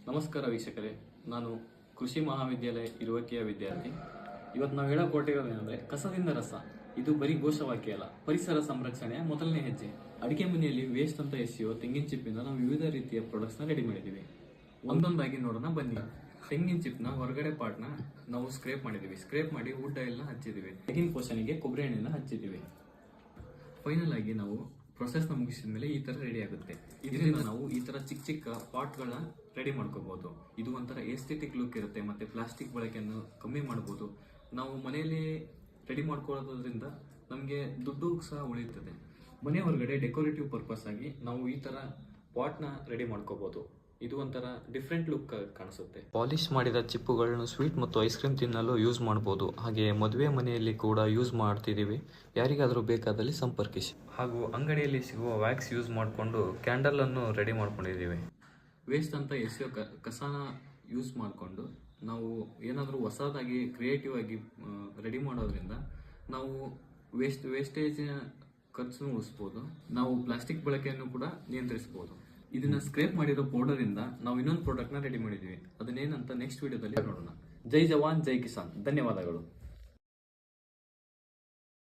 ನಮಸ್ಕಾರ ವೀಕ್ಷಕರೇ, ನಾನು ಕೃಷಿ ಮಹಾವಿದ್ಯಾಲಯ ಇರುವಕ್ಕಿಯ ವಿದ್ಯಾರ್ಥಿ. ಇವತ್ತು ನಾವು ಹೇಳೋ ಕೊಟ್ಟಿರೋದೇನೆಂದರೆ ಕಸದಿಂದ ರಸ. ಇದು ಬರೀ ಘೋಷವಾಕ್ಯ ಅಲ್ಲ, ಪರಿಸರ ಸಂರಕ್ಷಣೆಯ ಮೊದಲನೇ ಹೆಜ್ಜೆ. ಅಡಿಕೆ ಮನೆಯಲ್ಲಿ ವೇಸ್ಟ್ ಅಂತ ಎಸೆಯೋ ತೆಂಗಿನ ಚಿಪ್ಪಿಂದ ನಾವು ವಿವಿಧ ರೀತಿಯ ಪ್ರಾಡಕ್ಟ್ಸ್ನ ರೆಡಿ ಮಾಡಿದ್ದೀವಿ. ಒಂದೊಂದಾಗಿ ನೋಡೋಣ ಬನ್ನಿ. ತೆಂಗಿನ ಚಿಪ್ನ ಹೊರಗಡೆ ಪಾರ್ಟ್ನ ನಾವು ಸ್ಕ್ರೇಪ್ ಮಾಡಿದ್ದೀವಿ. ಸ್ಕ್ರೇಪ್ ಮಾಡಿ ವುಡ್ ಆಯಿಲ್ನ ಹಚ್ಚಿದ್ದೀವಿ. ತೆಂಗಿನ ಪೋಷಣಿಗೆ ಕೊಬ್ಬರಿ ಎಣ್ಣೆನ ಹಚ್ಚಿದ್ದೀವಿ. ಫೈನಲ್ ಆಗಿ ನಾವು ಪ್ರೊಸೆಸ್ನ ಮುಗಿಸಿದ ಮೇಲೆ ಈ ತರ ರೆಡಿ ಆಗುತ್ತೆ. ಇದರಿಂದ ನಾವು ಈ ತರ ಚಿಕ್ಕ ಚಿಕ್ಕ ಪಾಟ್ಗಳನ್ನ ರೆಡಿ ಮಾಡ್ಕೋಬಹುದು. ಇದು ಒಂಥರ ಎಸ್ಥೆಟಿಕ್ ಲುಕ್ ಇರುತ್ತೆ, ಮತ್ತೆ ಪ್ಲಾಸ್ಟಿಕ್ ಬಳಕೆಯನ್ನು ಕಮ್ಮಿ ಮಾಡಬಹುದು. ನಾವು ಮನೆಯಲ್ಲಿ ರೆಡಿ ಮಾಡ್ಕೊಳ್ಳೋದ್ರಿಂದ ನಮಗೆ ದುಡ್ಡು ಸಹ ಉಳಿಯುತ್ತದೆ. ಮನೆ ಹೊರಗಡೆ ಡೆಕೋರೇಟಿವ್ ಪರ್ಪಸ್ ಆಗಿ ನಾವು ಈ ತರ ಪಾಟ್ನ ರೆಡಿ ಮಾಡ್ಕೋಬಹುದು. ಇದು ಒಂಥರ ಡಿಫ್ರೆಂಟ್ ಲುಕ್ ಕಾಣಿಸುತ್ತೆ. ಪಾಲಿಶ್ ಮಾಡಿದ ಚಿಪ್ಪುಗಳನ್ನು ಸ್ವೀಟ್ ಮತ್ತು ಐಸ್ ಕ್ರೀಮ್ ತಿನ್ನಲು ಯೂಸ್ ಮಾಡಬಹುದು. ಹಾಗೆ ಮದುವೆ ಮನೆಯಲ್ಲಿ ಕೂಡ ಯೂಸ್ ಮಾಡ್ತಿದ್ದೀವಿ. ಯಾರಿಗಾದರೂ ಬೇಕಾದಲ್ಲಿ ಸಂಪರ್ಕಿಸಿ. ಹಾಗೂ ಅಂಗಡಿಯಲ್ಲಿ ಸಿಗುವ ವ್ಯಾಕ್ಸ್ ಯೂಸ್ ಮಾಡಿಕೊಂಡು ಕ್ಯಾಂಡಲ್ ಅನ್ನು ರೆಡಿ ಮಾಡ್ಕೊಂಡಿದ್ದೀವಿ. ವೇಸ್ಟ್ ಅಂತ ಎಸೆಯೋ ಕಸನ ಯೂಸ್ ಮಾಡಿಕೊಂಡು ನಾವು ಏನಾದರೂ ಹೊಸದಾಗಿ ಕ್ರಿಯೇಟಿವ್ ಆಗಿ ರೆಡಿ ಮಾಡೋದ್ರಿಂದ ನಾವು ವೇಸ್ಟೇಜಿನ ಖರ್ಚನ್ನು ಉಳಿಸ್ಬೋದು. ನಾವು ಪ್ಲಾಸ್ಟಿಕ್ ಬಳಕೆಯನ್ನು ಕೂಡ ನಿಯಂತ್ರಿಸಬಹುದು. ಇದನ್ನ ಸ್ಕ್ರೇಪ್ ಮಾಡಿರೋ ಪೌಡರ್ ಇಂದ ನಾವು ಇನ್ನೊಂದು ಪ್ರಾಡಕ್ಟ್ ನ ರೆಡಿ ಮಾಡಿದೀವಿ. ಅದನ್ನೇನಂತ ನೆಕ್ಸ್ಟ್ ವಿಡಿಯೋದಲ್ಲಿ ನೋಡೋಣ. ಜೈ ಜವಾನ್ ಜೈ ಕಿಸಾನ್. ಧನ್ಯವಾದಗಳು.